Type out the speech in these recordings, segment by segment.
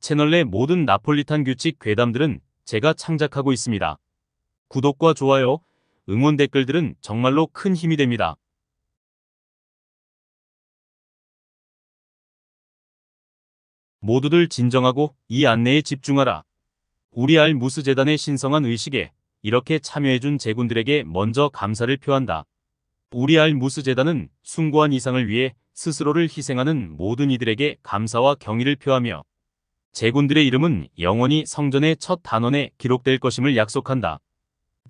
채널 내 모든 나폴리탄 규칙 괴담들은 제가 창작하고 있습니다. 구독과 좋아요, 응원 댓글들은 정말로 큰 힘이 됩니다. 모두들 진정하고 이 안내에 집중하라. 우리 알무스 재단의 신성한 의식에 이렇게 참여해준 제군들에게 먼저 감사를 표한다. 우리 알무스 재단은 숭고한 이상을 위해 스스로를 희생하는 모든 이들에게 감사와 경의를 표하며 제군들의 이름은 영원히 성전의 첫 단원에 기록될 것임을 약속한다.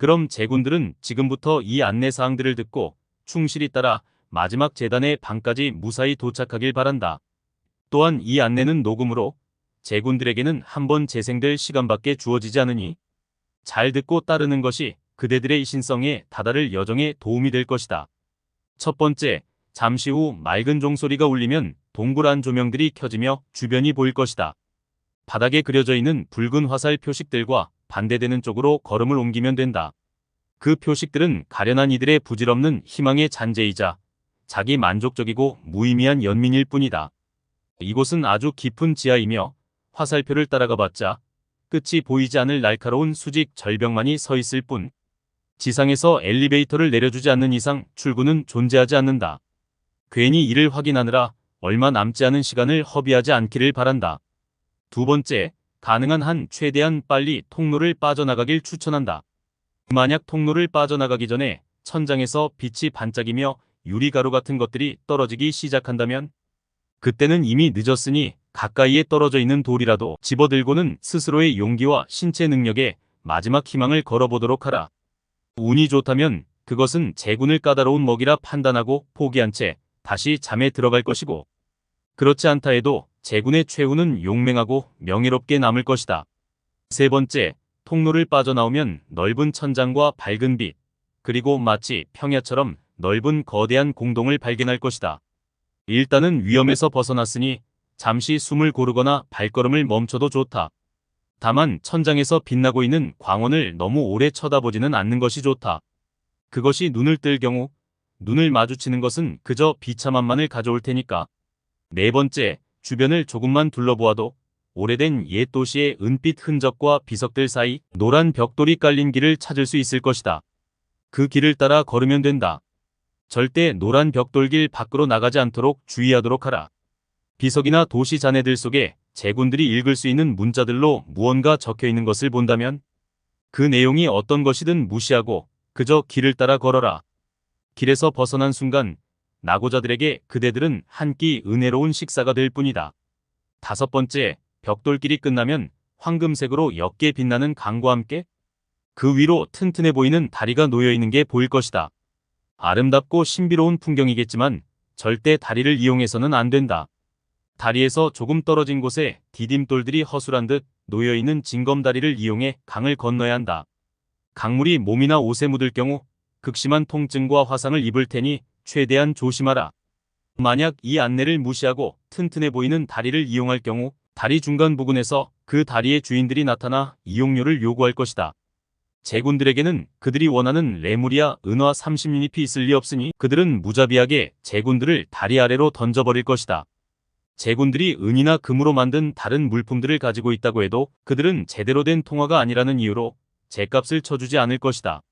그럼 제군들은 지금부터 이 안내사항들을 듣고 충실히 따라 마지막 재단의 방까지 무사히 도착하길 바란다. 또한 이 안내는 녹음으로 제군들에게는 한 번 재생될 시간밖에 주어지지 않으니 잘 듣고 따르는 것이 그대들의 신성에 다다를 여정에 도움이 될 것이다. 첫 번째, 잠시 후 맑은 종소리가 울리면 동그란 조명들이 켜지며 주변이 보일 것이다. 바닥에 그려져 있는 붉은 화살 표식들과 반대되는 쪽으로 걸음을 옮기면 된다. 그 표식들은 가련한 이들의 부질없는 희망의 잔재이자 자기 만족적이고 무의미한 연민일 뿐이다. 이곳은 아주 깊은 지하이며 화살표를 따라가 봤자 끝이 보이지 않을 날카로운 수직 절벽만이 서 있을 뿐 지상에서 엘리베이터를 내려주지 않는 이상 출구는 존재하지 않는다. 괜히 이를 확인하느라 얼마 남지 않은 시간을 허비하지 않기를 바란다. 두 번째, 가능한 한 최대한 빨리 통로를 빠져나가길 추천한다. 만약 통로를 빠져나가기 전에 천장에서 빛이 반짝이며 유리가루 같은 것들이 떨어지기 시작한다면 그때는 이미 늦었으니 가까이에 떨어져 있는 돌이라도 집어들고는 스스로의 용기와 신체 능력에 마지막 희망을 걸어보도록 하라. 운이 좋다면 그것은 제군을 까다로운 먹이라 판단하고 포기한 채 다시 잠에 들어갈 것이고 그렇지 않다 해도 제군의 최후는 용맹하고 명예롭게 남을 것이다. 세 번째, 통로를 빠져나오면 넓은 천장과 밝은 빛, 그리고 마치 평야처럼 넓은 거대한 공동을 발견할 것이다. 일단은 위험에서 벗어났으니 잠시 숨을 고르거나 발걸음을 멈춰도 좋다. 다만 천장에서 빛나고 있는 광원을 너무 오래 쳐다보지는 않는 것이 좋다. 그것이 눈을 뜰 경우 눈을 마주치는 것은 그저 비참함만을 가져올 테니까. 네 번째, 주변을 조금만 둘러보아도 오래된 옛 도시의 은빛 흔적과 비석들 사이 노란 벽돌이 깔린 길을 찾을 수 있을 것이다. 그 길을 따라 걸으면 된다. 절대 노란 벽돌길 밖으로 나가지 않도록 주의하도록 하라. 비석이나 도시 잔해들 속에 제군들이 읽을 수 있는 문자들로 무언가 적혀 있는 것을 본다면 그 내용이 어떤 것이든 무시하고 그저 길을 따라 걸어라. 길에서 벗어난 순간 낙오자들에게 그대들은 한 끼 은혜로운 식사가 될 뿐이다. 다섯 번째, 벽돌길이 끝나면 황금색으로 옅게 빛나는 강과 함께 그 위로 튼튼해 보이는 다리가 놓여 있는 게 보일 것이다. 아름답고 신비로운 풍경이겠지만 절대 다리를 이용해서는 안 된다. 다리에서 조금 떨어진 곳에 디딤돌들이 허술한 듯 놓여있는 징검다리를 이용해 강을 건너야 한다. 강물이 몸이나 옷에 묻을 경우 극심한 통증과 화상을 입을 테니 최대한 조심하라. 만약 이 안내를 무시하고 튼튼해 보이는 다리를 이용할 경우 다리 중간 부근에서 그 다리의 주인들이 나타나 이용료를 요구할 것이다. 제군들에게는 그들이 원하는 레무리아 은화 30유닛이 있을 리 없으니 그들은 무자비하게 제군들을 다리 아래로 던져버릴 것이다. 제군들이 은이나 금으로 만든 다른 물품들을 가지고 있다고 해도 그들은 제대로 된 통화가 아니라는 이유로 제값을 쳐주지 않을 것이다.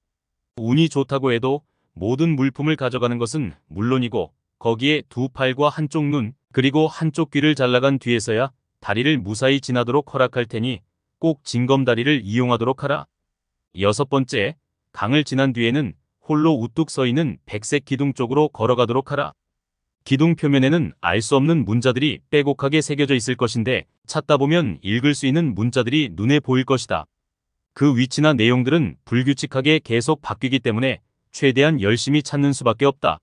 운이 좋다고 해도 모든 물품을 가져가는 것은 물론이고 거기에 두 팔과 한쪽 눈 그리고 한쪽 귀를 잘라간 뒤에서야 다리를 무사히 지나도록 허락할 테니 꼭 징검다리를 이용하도록 하라. 여섯 번째, 강을 지난 뒤에는 홀로 우뚝 서 있는 백색 기둥 쪽으로 걸어가도록 하라. 기둥 표면에는 알 수 없는 문자들이 빼곡하게 새겨져 있을 것인데 찾다 보면 읽을 수 있는 문자들이 눈에 보일 것이다. 그 위치나 내용들은 불규칙하게 계속 바뀌기 때문에 최대한 열심히 찾는 수밖에 없다.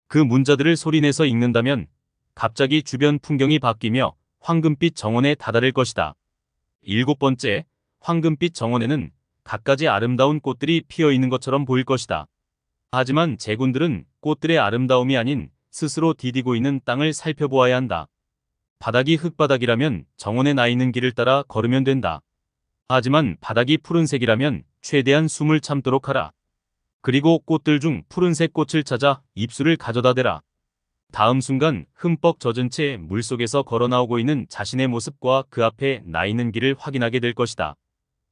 그 문자들을 소리내서 읽는다면 갑자기 주변 풍경이 바뀌며 황금빛 정원에 다다를 것이다. 일곱 번째, 황금빛 정원에는 갖가지 아름다운 꽃들이 피어 있는 것처럼 보일 것이다. 하지만 제군들은 꽃들의 아름다움이 아닌 스스로 디디고 있는 땅을 살펴보아야 한다. 바닥이 흙바닥이라면 정원에 나 있는 길을 따라 걸으면 된다. 하지만 바닥이 푸른색이라면 최대한 숨을 참도록 하라. 그리고 꽃들 중 푸른색 꽃을 찾아 잎술을 가져다 대라. 다음 순간 흠뻑 젖은 채 물속에서 걸어 나오고 있는 자신의 모습과 그 앞에 나 있는 길을 확인하게 될 것이다.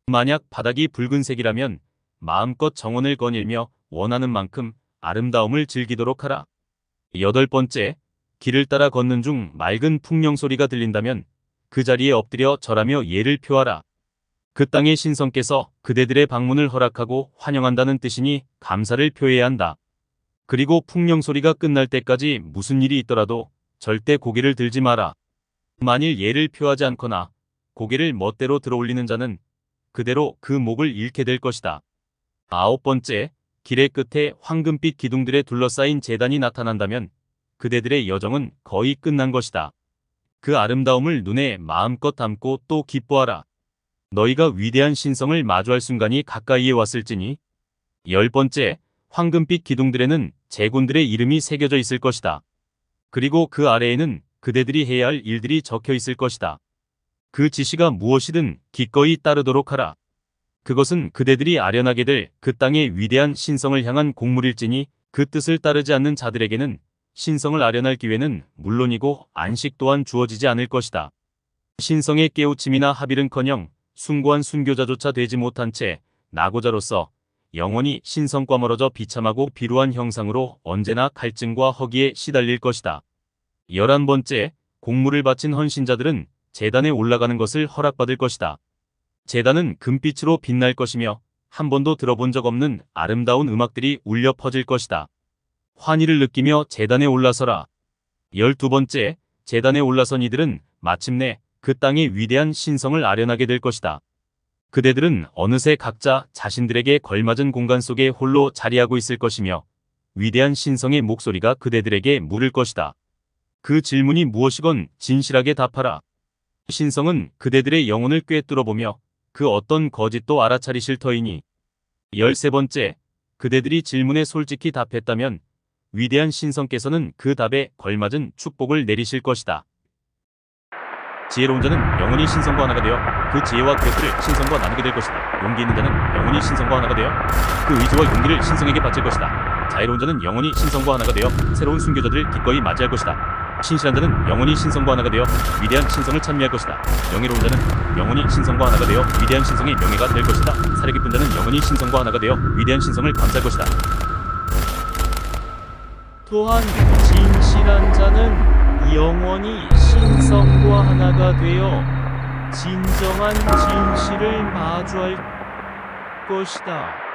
만약 바닥이 붉은색이라면 마음껏 정원을 거닐며 원하는 만큼 아름다움을 즐기도록 하라. 8번째, 길을 따라 걷는 중 맑은 풍령 소리가 들린다면 그 자리에 엎드려 절하며 예를 표하라. 그 땅의 신성께서 그대들의 방문을 허락하고 환영한다는 뜻이니 감사를 표해야 한다. 그리고 풍령 소리가 끝날 때까지 무슨 일이 있더라도 절대 고개를 들지 마라. 만일 예를 표하지 않거나 고개를 멋대로 들어올리는 자는 그대로 그 목을 잃게 될 것이다. 9번째, 길의 끝에 황금빛 기둥들에 둘러싸인 제단이 나타난다면 그대들의 여정은 거의 끝난 것이다. 그 아름다움을 눈에 마음껏 담고 또 기뻐하라. 너희가 위대한 신성을 마주할 순간이 가까이에 왔을지니. 10번째, 황금빛 기둥들에는 제군들의 이름이 새겨져 있을 것이다. 그리고 그 아래에는 그대들이 해야 할 일들이 적혀 있을 것이다. 그 지시가 무엇이든 기꺼이 따르도록 하라. 그것은 그대들이 아련하게 될 그 땅의 위대한 신성을 향한 공물일지니 그 뜻을 따르지 않는 자들에게는 신성을 아련할 기회는 물론이고 안식 또한 주어지지 않을 것이다. 신성의 깨우침이나 합일은커녕 숭고한 순교자조차 되지 못한 채 낙오자로서 영원히 신성과 멀어져 비참하고 비루한 형상으로 언제나 갈증과 허기에 시달릴 것이다. 11번째, 공물을 바친 헌신자들은 제단에 올라가는 것을 허락받을 것이다. 제단은 금빛으로 빛날 것이며 한 번도 들어본 적 없는 아름다운 음악들이 울려 퍼질 것이다. 환희를 느끼며 제단에 올라서라. 12번째, 제단에 올라선 이들은 마침내 그 땅의 위대한 신성을 아련하게 될 것이다. 그대들은 어느새 각자 자신들에게 걸맞은 공간 속에 홀로 자리하고 있을 것이며 위대한 신성의 목소리가 그대들에게 물을 것이다. 그 질문이 무엇이건 진실하게 답하라. 신성은 그대들의 영혼을 꿰뚫어보며 그 어떤 거짓도 알아차리실 터이니. 13번째, 그대들이 질문에 솔직히 답했다면 위대한 신성께서는 그 답에 걸맞은 축복을 내리실 것이다. 지혜로운 자는 영원히 신성과 하나가 되어 그 지혜와 기업들을 신성과 나누게 될 것이다. 용기 있는 자는 영원히 신성과 하나가 되어 그 의지와 용기를 신성에게 바칠 것이다. 자애로운 자는 영원히 신성과 하나가 되어 새로운 순교자들을 기꺼이 맞이할 것이다. 신실한 자는 영원히 신성과 하나가 되어 위대한 신성을 찬미할 것이다. 명예로운 자는 영원히 신성과 하나가 되어 위대한 신성의 명예가 될 것이다. 사려 깊은 자는 영원히 신성과 하나가 되어 위대한 신성을 감사할 것이다. 또한 진실한 자는 영원히 신성과 하나가 되어 진정한 진실을 마주할 것이다.